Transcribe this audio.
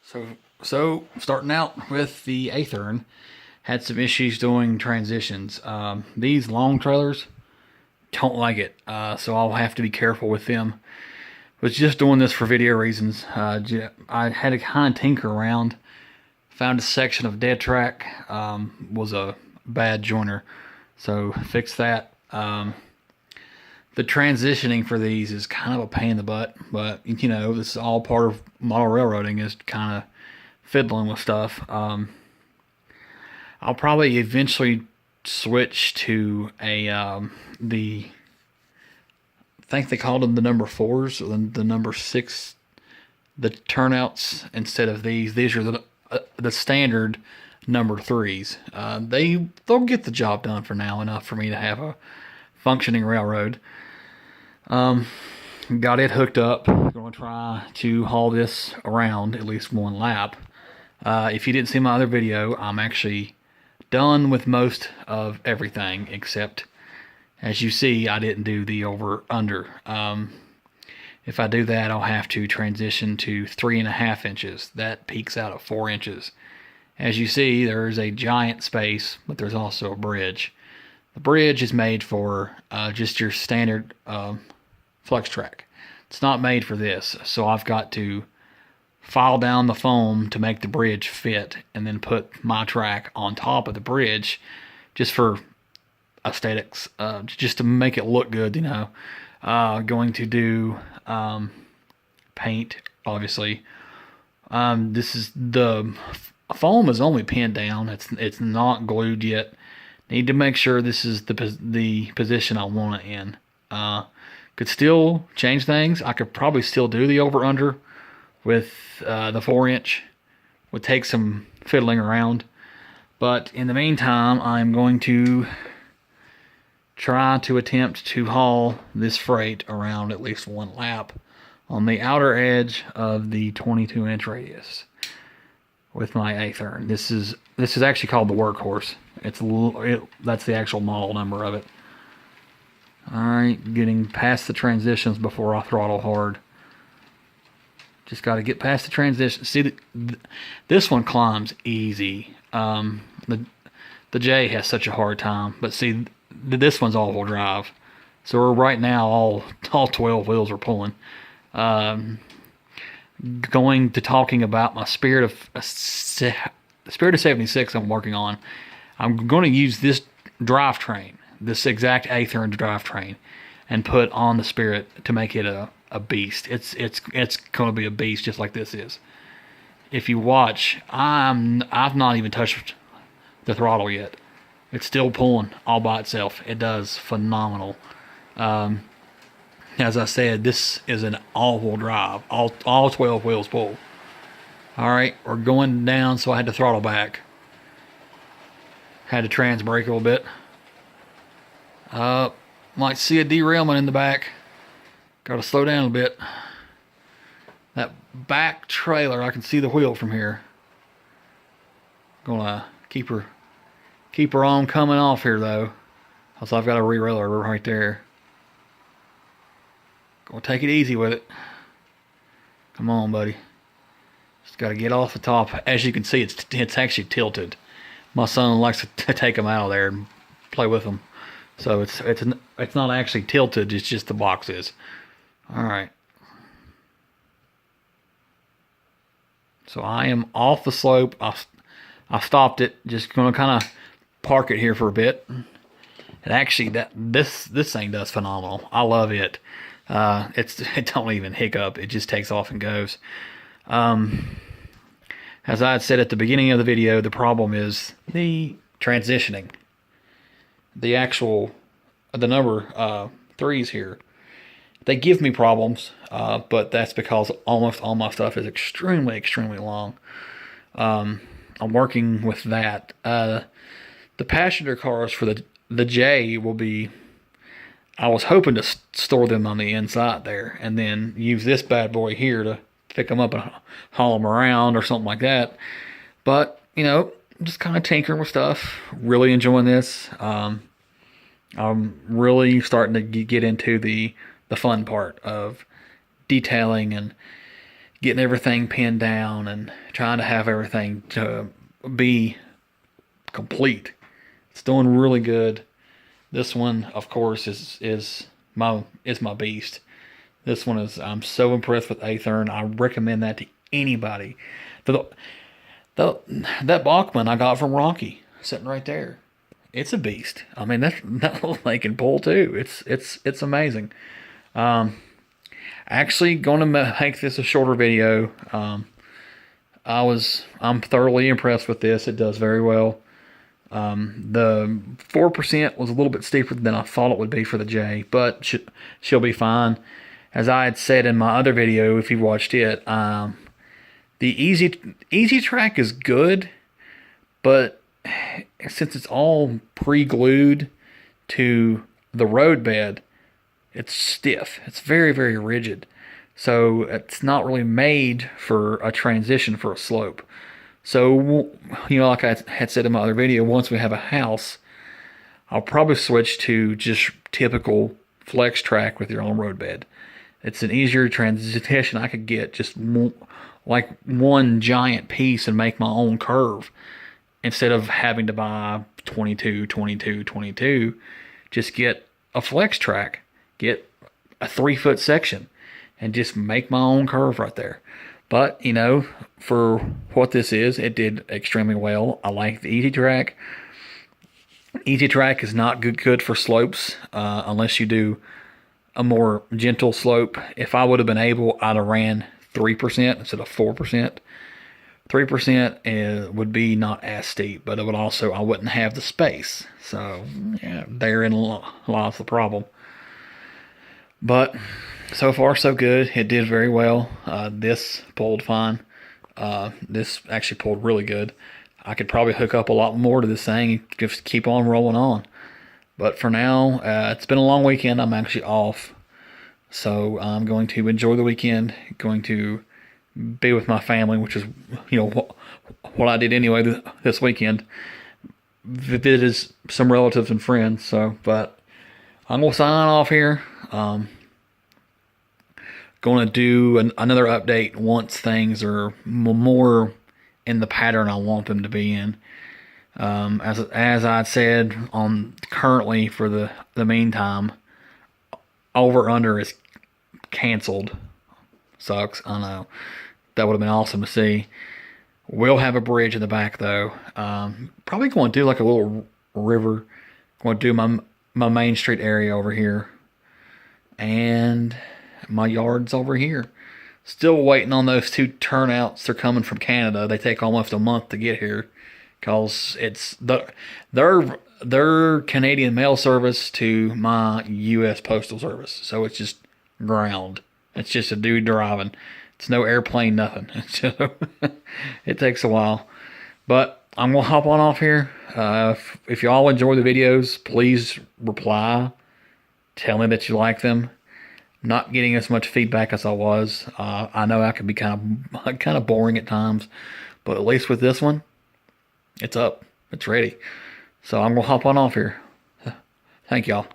So starting out with the Athearn, had some issues doing transitions. These long trailers don't like it, so I'll have to be careful with them. Was just doing this for video reasons. I had to kind of tinker around. Found a section of dead track was a bad joiner, so fixed that. The transitioning for these is kind of a pain in the butt, but you know, this is all part of model railroading, is kind of fiddling with stuff. I'll probably eventually switch to a I think they called them the number fours, or the number six, the turnouts instead of these. These are the standard number threes. They'll get the job done for now, enough for me to have a functioning railroad. Got it hooked up. Going to try to haul this around at least one lap. If you didn't see my other video, I'm actually done with most of everything, except, as you see, I didn't do the over-under. If I do that, I'll have to transition to 3.5 inches. That peaks out at 4 inches. As you see, there's a giant space, but there's also a bridge. The bridge is made for just your standard flex track. It's not made for this, so I've got to file down the foam to make the bridge fit, and then put my track on top of the bridge, just for aesthetics, just to make it look good, you know. Going to do paint, obviously. This is the foam is only pinned down. It's not glued yet. Need to make sure this is the position I want it in. Could still change things. I could probably still do the over under with the 4-inch. Would take some fiddling around, but in the meantime, I'm going to try to attempt to haul this freight around at least one lap on the outer edge of the 22-inch radius with my Athearn. This is actually called the Workhorse. That's the actual model number of it. Alright, getting past the transitions before I throttle hard. Just got to get past the transition. See, this one climbs easy. The J has such a hard time, but see, this one's all-wheel drive. So we're right now all 12 wheels are pulling. Going to talking about my Spirit of 76 I'm working on. I'm going to use this drivetrain, this exact Athearn drivetrain, and put on the Spirit to make it a beast. It's going to be a beast, just like this is. If you watch, I've not even touched the throttle yet. It's still pulling all by itself. It does phenomenal. As I said, this is an all-wheel drive. All 12 wheels pull. Alright, we're going down, so I had to throttle back. Had to trans brake a little bit. Might see a derailment in the back. Got to slow down a bit. That back trailer, I can see the wheel from here. Gonna keep her on coming off here though. So I've got a re-railer right there. Gonna take it easy with it. Come on, buddy. Just got to get off the top. As you can see, it's actually tilted. My son likes to take them out of there and play with them. So it's not actually tilted. It's just the box is. All right. So I am off the slope. I stopped it. Just gonna kind of park it here for a bit. And actually, this thing does phenomenal. I love it. It don't even hiccup. It just takes off and goes. As I had said at the beginning of the video, the problem is the transitioning. The number threes here, they give me problems, but that's because almost all my stuff is extremely, extremely long. I'm working with that. The passenger cars for the J will be, I was hoping to store them on the inside there and then use this bad boy here to pick them up and haul them around or something like that. But, you know, just kind of tinkering with stuff. Really enjoying this. I'm really starting to get into the fun part of detailing and getting everything pinned down and trying to have everything to be complete. It's doing really good. This one, of course, is my beast. This one is, I'm so impressed with Athearn. I recommend that to anybody. That Bachmann I got from Rocky, sitting right there. It's a beast. I mean, that little thing can pull too. It's amazing. Actually, going to make this a shorter video. I'm thoroughly impressed with this. It does very well. The 4% was a little bit steeper than I thought it would be for the J, but she'll be fine. As I had said in my other video, if you watched it, the easy track is good, but since it's all pre-glued to the roadbed, it's stiff. It's very, very rigid. So it's not really made for a transition for a slope. So, like I had said in my other video, once we have a house, I'll probably switch to just typical flex track with your own roadbed. It's an easier transition. I could get just like one giant piece and make my own curve instead of having to buy 22, 22, 22. Just get a flex track, get a 3-foot section, and just make my own curve right there. But, for what this is, it did extremely well. I like the Easy Track. Easy Track is not good for slopes unless you do a more gentle slope. If I would have been able, I'd have ran 3% instead of 4%. 3% would be not as steep, but it would also, I wouldn't have the space. So, yeah, therein lies the problem. But so far, so good. It did very well. This pulled fine. This actually pulled really good. I could probably hook up a lot more to this thing and just keep on rolling on. But for now, it's been a long weekend. I'm actually off. So I'm going to enjoy the weekend. Going to be with my family, which is, what I did anyway this weekend. Visited some relatives and friends. But I'm going to sign off here. Going to do another update once things are more in the pattern I want them to be in. As I said, currently for the meantime, over under is canceled. Sucks, I know. That would have been awesome to see. We'll have a bridge in the back though. Probably going to do like a little river. Going to do my main street area over here. And my yard's over here. Still waiting on those 2 turnouts. They're coming from Canada. They take almost a month to get here because it's their Canadian mail service to my U.S. postal service. So it's just ground. It's just a dude driving. It's no airplane, nothing. So it takes a while. But I'm going to hop on off here. If y'all enjoy the videos, please reply. Tell me that you like them. Not getting as much feedback as I was. I know I could be kind of boring at times, but at least with this one, it's up. It's ready. So I'm gonna hop on off here. Thank y'all.